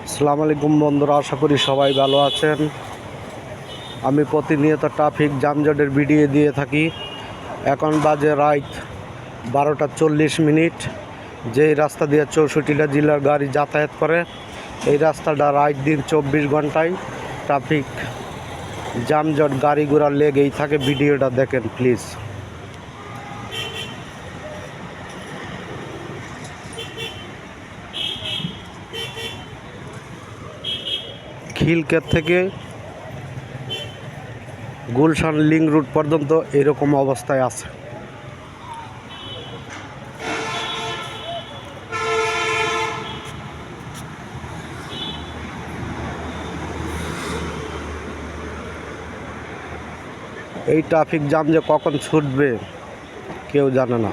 আসসালামু আলাইকুম বন্ধুরা, আশা করি সবাই ভালো আছেন। আমি প্রতিনিয়ত ট্রাফিক যানজটের ভিডিও দিয়ে থাকি। এখন বাজে রাত 12:40। যেই রাস্তা দিয়ে 64টা জেলার গাড়ি যাতায়াত করে, এই রাস্তাটা রাত দিন 24 ঘন্টায় ট্রাফিক যানজট, গাড়ি ঘোড়া লেগেই থাকে। ভিডিওটা দেখেন প্লিজ। খিলক্ষেত থেকে গুলশান লিঙ্ক রুট পর্যন্ত এরকম অবস্থায় আছে। এই ট্রাফিক জ্যাম যে কখন ছুটবে কেউ জানে না।